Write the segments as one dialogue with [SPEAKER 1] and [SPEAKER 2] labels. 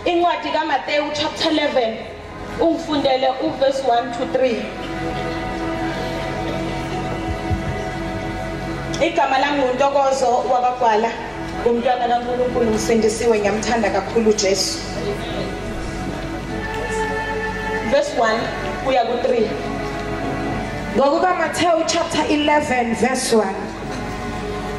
[SPEAKER 1] incwadi kaMateyu chapter 11 ungifundele uverse 1 to 3. Igama lami uNtokozo wakwaGwala, umntwana kaNkulunkulu usindisiwe, ngiyamthanda kakhulu uJesu. Verse 1 kuya ku 3.
[SPEAKER 2] Ngokuka Matthew chapter 11 verse 1.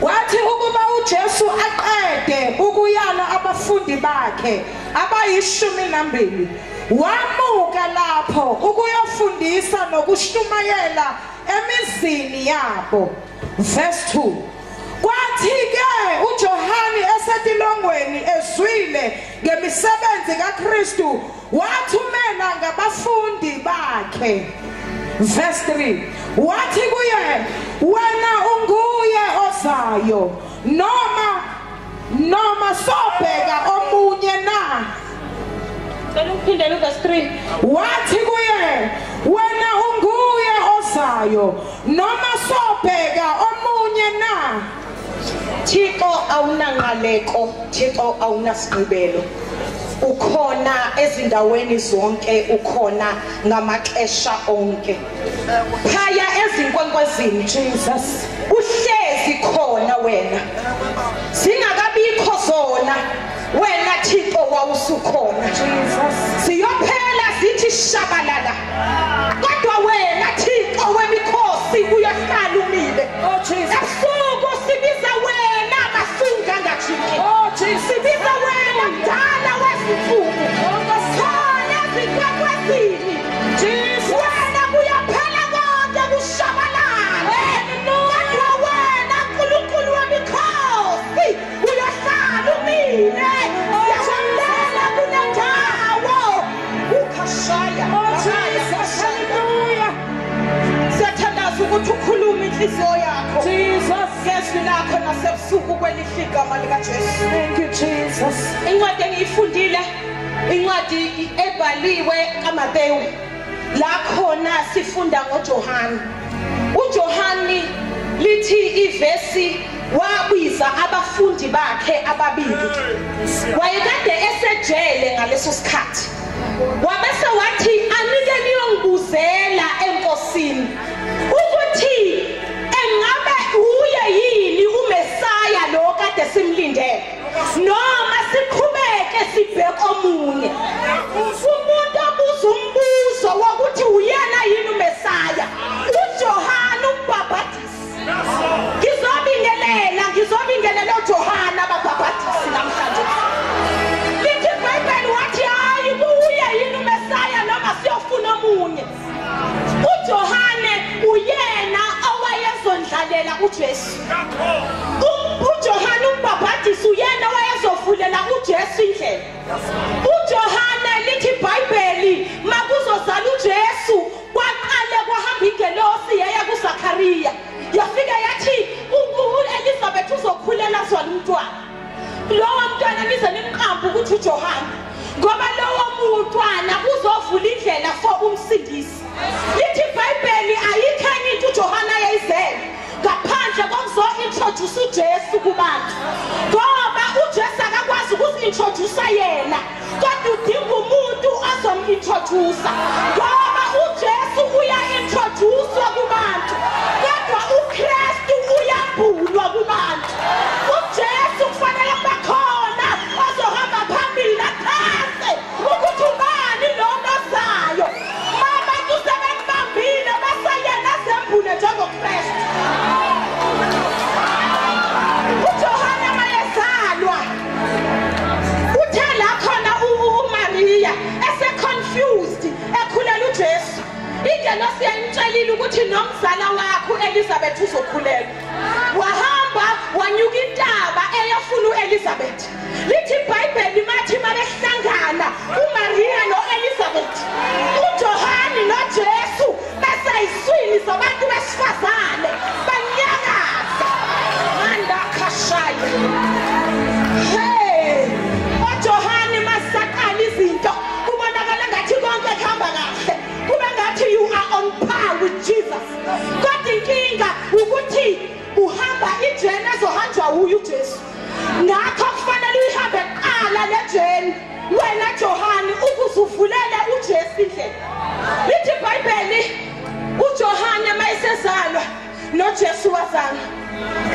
[SPEAKER 2] Wathi ukuba uJesu aqede ukuyala abafundi bakhe abayi12, wamuka lapho ukuyofundisa nokushumayela emizini yabo. Verse 2. Kwathi-ke uJohane esetilongweni ezwile ngemisebenzi kaKristu, wathumela ngabafundi bakhe. Verse 3. Wathi kuye, wena unguye ozayo, noma sobheka omunye na?
[SPEAKER 1] Uphindele verse 3.
[SPEAKER 2] Wathi kuye, wena unguye ozayo, noma sobheka omunye na?
[SPEAKER 1] Thixo awunangaleko, Thixo awunasigqibelo. Ukhona ezindaweni zonke, ukhona ngamaxesha onke. Phaya ezinkwenkwezini Jesus, uhlezi khona wena. Singakabikho zona, wena Thixo wawusukhona Jesus. Siyophela sithi shabalala, kodwa wena Thixo wemikhosi uyahlala umile. Oh Jesus, ebusuku sibiza wena mafunga ngajiki. Oh Jesus, sibiza wena mdala wesifuku. Khona ezinkwenkwezini Jesus, wena kuyaphela konke kushabalala, kodwa wena Nkulunkulu wemikhosi uyahlala umile. Siyashayela kunendawo ukhashaya. Oh Jesus, hallelujah. Siyathandaza ukuthi ukhulume inhliziyo yakho Jesus, ngezwi lakho nasebusuku kwelihle igama likaJesu.
[SPEAKER 2] Thank you Jesus.
[SPEAKER 1] Incwadi engiyifundile, incwadi ebhaliwe kaMateyu, la khona sifunda ngoJohane. uJohane lithi ivesi wabiza abafundi bakhe ababili. Wayekade esejele ngaleso sikhathi. Wabese wathi anike niyongibuzela enkosini ukuthi engabe uye yini uMesaya lo kade simlindele, noma siqhubeke sibheke omunye. Umuntu abuza umbuzo wokuthi uyena yini uMesaya, uJohane umbhaphathisi. Ngizobingelela uJohane ababhaphathisi namhlanje. Lithi iBhayibheli wathi hayi uye yini uMesaya noma siyofuna omunye. uJohane uyena owayezondlalela uJesu. uJohane umbhaphathisi uyena owayezovulela uJesu indlela. uJohane lithi iBhayibheli makuzozala uJesu kwaqale kwahamba ingelosi yaya kuZakhariya, yafika yathi uElizabeth uzokhulela zona umntwana. Lowo mntwana nize nimqambe ukuthi uJohane, ngoba lowo mntwana uzovula indlela for umsindisi. Lithi iBhayibheli ayikho enye into uJohane ayizele ngaphandle kokuzo-introduce uJesu kubantu, ngoba uJesu akakwazi ukuzi-introduce yena, kodwa udinga umuntu azom-introduce, ngoba uJesu uya-introduce kubantu, kodwa uKristu uyabhulwa kubantu. uJesu kufanele bakhona ozohamba phambili achaze ukuthi ubani lo ozayo. Abantu sebembambile bese yena zembule njengoKristu. uJohane mayezalwa uthe la khona uMaria ese-confused ekhulela uJesu, ingelosi yayimtshelile ukuthi nomzala wakho Elizabeth uzokhulela. Wahamba wanyuka intaba eyafuna uElizabeth. Lithi iBhayibheli mathi mabehlangana uMaria noElizabeth, uJohane noJesu besayiswini zabantu besifazane banyakaza manda khashaya. Hey, uJohane masaqala izinto kubonakala ngathi konke kuhamba kahle, kube ngathi you are on par with Jesus. Kodwa inkinga ukuthi uhamba ijene ezohanjwa uJesu. Ngakho kufanele uyihambe kuqala le jeni wena kaJohane ukuze uvulele uJesu indlela. Lithi iBhayibheli uJohane mayesezalwa noJesu wazalwa.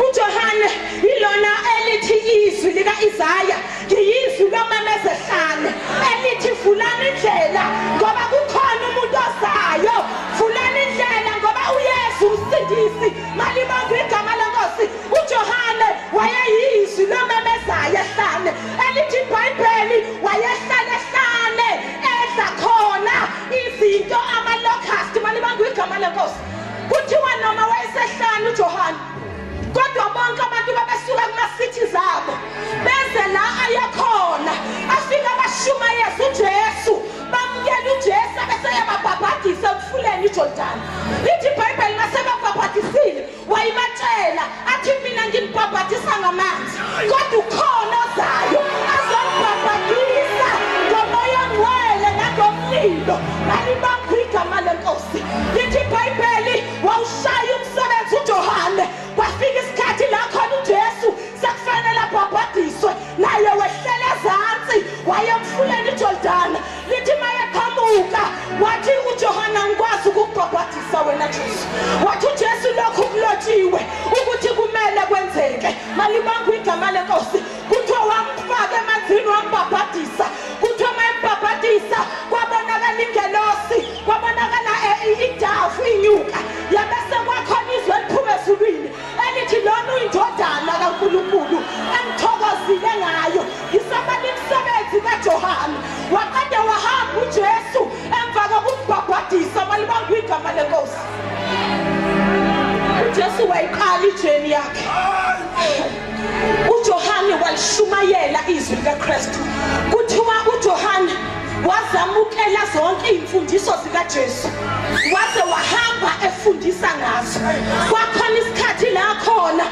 [SPEAKER 1] uJohane ilona elithi izwi lika Isaya ngiyizwi lomemezhlane elithi vulani indlela ngoba kukhona umuntu ozayo. Vulani indlela ngoba uYesu umsindisi. Malibonke igama leNkosi. uJohane wayeyizwi lomemezayo ehlane elithi iBhayibheli wayehlala ehlane edla khona izinto amalocust. Malibonke igama leNkosi. Kuthiwa noma wayesehlane uJohane kodwa bonke abantu babesuka kuma-city zabo beze la ayakhona afika bashumayeza uJesu bamukela uJesu bese yababhabhadisa emfuleni iJordani. Lithi iBhayibheli masebabhabhadisile wayibatshela athi mina nginibhabhadisa ngamanzi kodwa ukhona ozayo azonibhabhadisa ngomoya ongcwele nangomlilo. Malibonke igama leNkosi. Lithi iBhayibheli wawushaya umsebenzi uJohane kwafika isikhathi la khona uJesu sekufanele abhabhadiswe naye wehlele ezansi wayemfuleni iJordani. Lithi mayeqhamuka wathi uJohane ngikwazi ukukubhabhadisa wena Jesu. Wathi uJesu lokhu kulotshiwe ukuthi kumele kwenzeke. Malibonke igama leNkosi. Kuthiwa wamfaka emanzini wambhabhadisa. Kuthiwa mayembhabhadisa kwabonakala ingelosi kwabonakala idafu inyuka yabese kwakhona izwi eliphuma ezulwini elithi lona uyindodana kaNkulunkulu engithokozile ngayo. Isabani umsebenzi kaJohane waqede wahamba uJesu emva kokumbhabhadisa. Malibonke igama leNkosi. uJesu wayiqala ijeni yakhe. uJohane walishumayela izwi likaKristu. Kuthiwa uJohane wazamukela zonke imfundiso zikaJesu waze wahamba efundisa ngazo. Kwakhona isikhathi la khona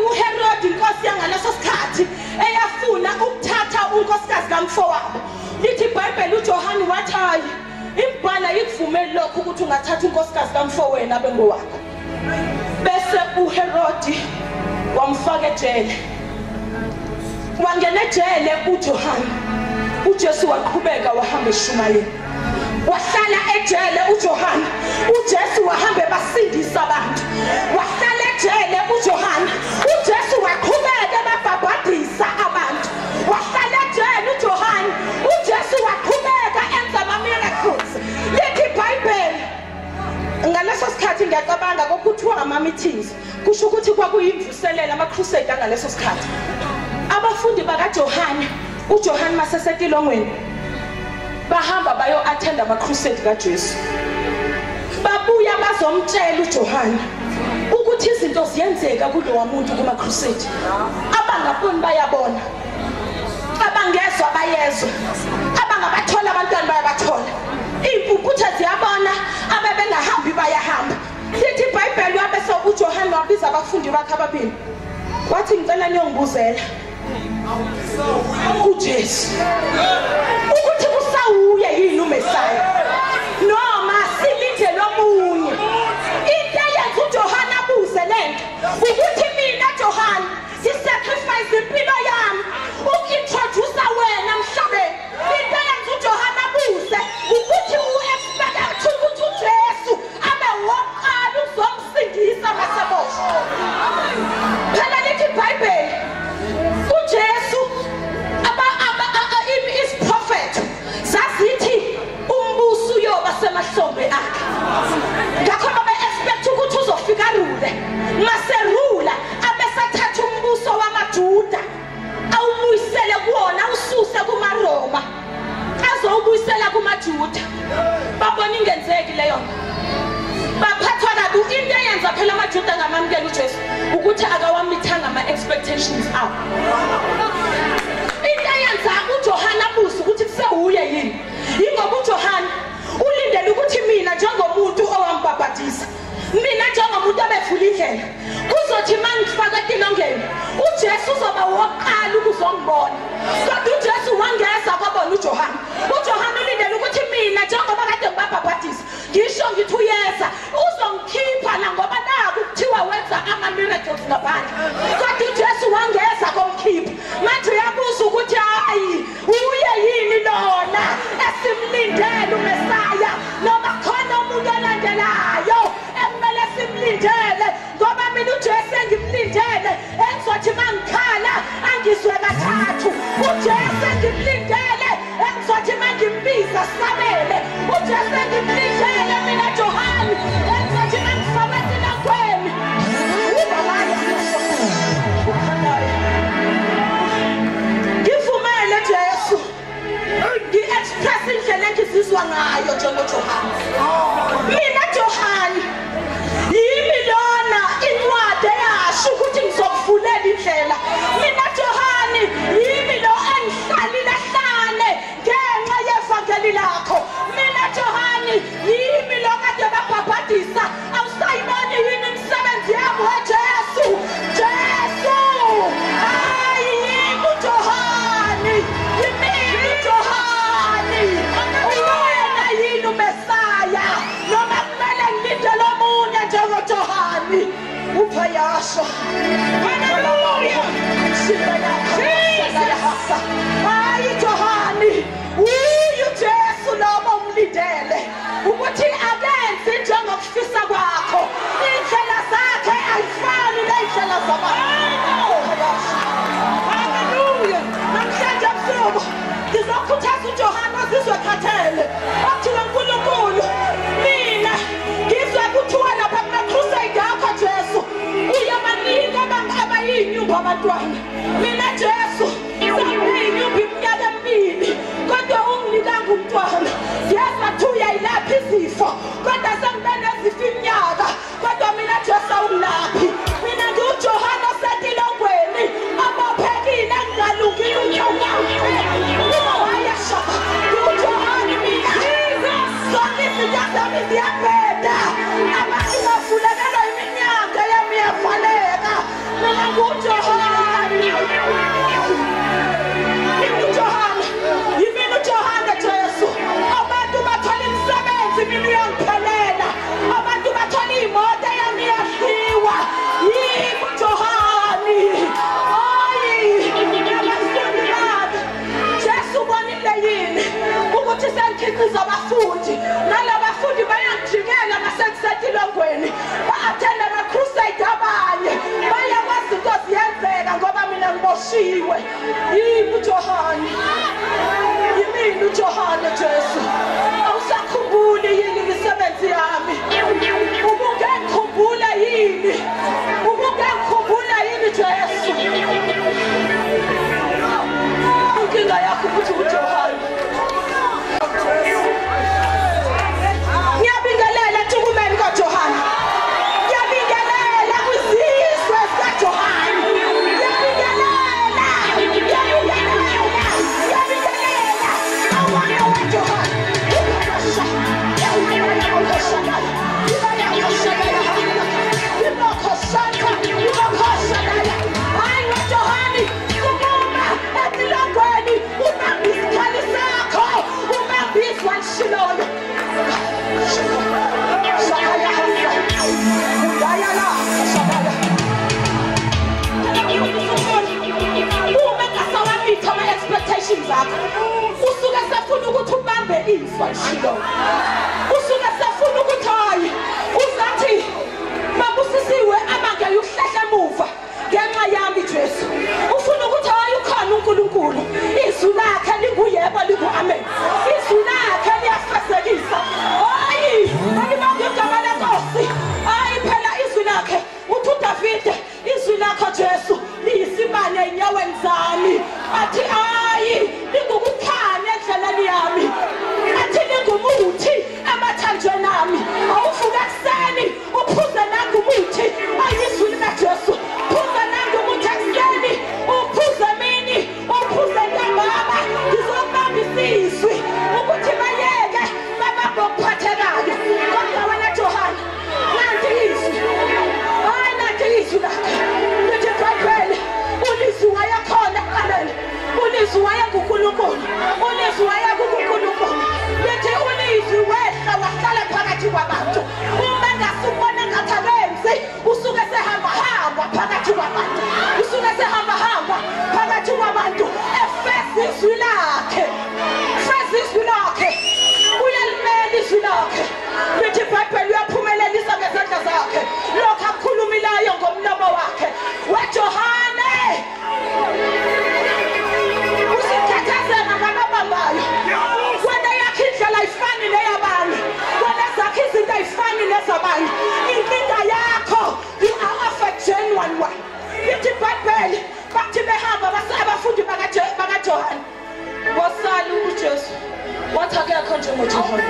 [SPEAKER 1] uHerod inkosi yangaleso sikhathi eyafuna ukuthatha unkosikazi kamfowabo. Lithi iBhayibheli uJohane wathi hayi imbhala ikuvumeli lokho ukuthi ungathatha unkosikazi kamfowenu abe ngowakho. Bese uHerod wamfaka ejele. Wangena ejele uJohane. uJesu waqhubeka wahamba eshumayela. Wahlala ejele uJohane. uJesu wahamba basindisa abantu. Wahlala ejele uJohane. uJesu waqhubeka babhabhadisa abantu. Wahlala ejele uJohane. uJesu waqhubeka enza ama-miracles. Lithi iBhayibheli ngaleso sikhathi ngiyacabanga kokuthiwa ama-meetings kusho ukuthi kwakuyimvuselela ama-crusade ngaleso sikhathi. Abafundi bakaJohane uJohane masesetilongweni bahamba bayo-attend ama-crusade kaJesu. Babuya bazomtshela uJohane ukuthi izinto ziyenzeka kulowa muntu kuma-crusade. Abangaboni bayabona, abangezwa bayezwa, abangabathola abantwana bayabathola, iy'mpumputhe ziyabona, abebengahambi bayahamba. Lithi iBhayibheli wabese uJohane wabiza abafundi bakhe ababili wathi ngicela niyongibuzela uJesu ukuthi kusawuye yini uMesaya noma silindele omunye. Into eyenza uJohane abuze lento ukuthi mina Johane sisacrifice impilo yami ukintroduce wena emhlabeni. Into eyenza uJohane abuze ukuthi u-expect ukuthi uJesu abe wokuqala uzomsindisa maseboshwa. Phela lithi iBhayibheli uJesu is prophet zazithi umbuso uyoba semahlombe akhe. Ngakho babe expect ukuthi uzofika rule maserula abesathatha umbuso wamaJuda awubuyisele kuwona ususe kumaRoma azowubuyisela kumaJuda. Babona ingenzeki leyo baphathwa kabi. Into eyenza phela amaJuda ngamamukela uJesu ukuthi akawamithanga ama-expectations abo. Into eyenza uJohane abuze ukuthi kusewuye yini yingoba uJohane ulindele ukuthi mina njengomuntu owambhabhadisa, mina njengomuntu obevula indlela kuzothi mangifaka etilongeni uJesu uzoba wokuqala ukuzongibona. Kodwa uJesu wangeza kwabona uJohane. uJohane ulindele ukuthi mina njengoba kade ngibabhabhadisa ngisho ngithi uyeza uzongikhipha la ngoba naku kuthiwa wenza ama-miracles ngaphandle. Kodwa uJesu wangeza komkhipha. Manje uyabuza ukuthi hayi uye zethu uJesu ngimlindele engizothi mangimbiza sabele uJesu ngimlindele mina Johani engizothi mangifawethe lakweni ngivumele Jesu ngi-express indlela engizizwa ngayo njengoJohani mina Johani yimi lona incwadi eyasho ukuthi ngizokuvulela indlela mina Johani yimi lo engihlalile hlane ngenxa yevangeli lakho mina Johani yimi lo kade babhabhadisa awusayiboni yini imisebenzi yami weJesu Jesu hayi yimi Johani yimi Johani uyena yini uMesaya noma kumele ngilindele omunye njengoJohani uphayasho haleluya hayi Johani uJesu lobo umlindele ukuthi akenzi njengokufisa kwakho indlela zakhe ayifani nendlela zabantu haleluya namhlanje ebusuku ngizokhuthaza uJohani ozizwe khathele akuthiwa uNkulunkulu mina ngizwe kuthiwa lapha kuna-crusade yakho Jesu uyabanika abayinyumba abantwana mina Jesu sayinyumba iminyaka emibili kodwa unginikanga umntwana yeza kuthiwa uyayilapha izifo kodwa sengibe nezifo iminyaka kodwa mina Jesu awungilaphi mina ngiwuJohani osetilongweni abaphekile ngingalungile unyawayashaba ngiwuJohani mina zonke izinto zami ziyabheda abantu bafulekelwa iminyaka yami yavaleka mina ngiwuJohani yimina uJohani Jesu abantu bathola imisebenzi mina uyangiphelela abantu bathola imoto yami yahliwa yimi uJohani hayi abafundi bami Jesu ubonile yini ukuthi sengikhiqiza abafundi nalabafundi bayangijikela masengisetilongweni ba-athenda ama-crusade abanye bayakwazi into ziyenzeka ngoba mina ngiboshiwe yimi uJohani yimina uJohani Jesu awusakhumbuli yini imisebenzi yami ubungengikhumbula yini ubungengikhumbula yini Jesu inkinga yakho ukuthi uJohani ngiyabingelela ntukumeni kaJohani ngiyabingelela kwizizwe zikaJohani ngiyabingelela awona weJohani hayi weJohani kumuma etilongweni umambisa isikali sakho umambisa wanshiloyo expectations zakho usuke sefuna ukuthi ubambe izwa shilo usuke sefuna ukuthi hayi uzathi mabusisiwe abange yuhlehla emuva ngenxa yami Jesu ufuna ukuthi hayi ukhona uNkulunkulu izwi lakhe linguyebo linguamen izwi lakhe liyafezekisa hayi alibambe igama leNkosi hayi phela izwi lakhe uthi uDavide izwi lakho Jesu liyisibane enyaweni zami athi hayi lingukukhanya endleleni yami athi lingumuthi amathanjeni ami awuvuka ekuseni uphuze nangumuthi ayizwi likaJesu phuza nangumuthi ekuseni uphuze mini uphuze ntambama ngizobambisa izwi ukuthi bayeke babambe okuphathekayo kodwa wena Johani nanti izwi hayi nanti izwi lakhe lithi iBhayibheli ulizwi wayekhona ekuqaleni ulizwi wayenguNkulunkulu ulizwi wayenguNkulunkulu lithi ulizwi wehla wahlala phakathi kwabantu uma ngasubona ngathi akenzi usuke sehamba phakathi kwabantu usuke sehamba phakathi kwabantu efeza izwi lakhe uyalimela izwi lakhe lithi iBhayibheli uyaphumelelisa ngezandla zakhe lokho akhulumilayo ngomlomo wakhe weJohane one. Inkinga yakho, you are of a genuine one. Ithi iBhayibheli bathi behamba abafundi bakaJohane wasala uJesu wathi akekho njengoJohane.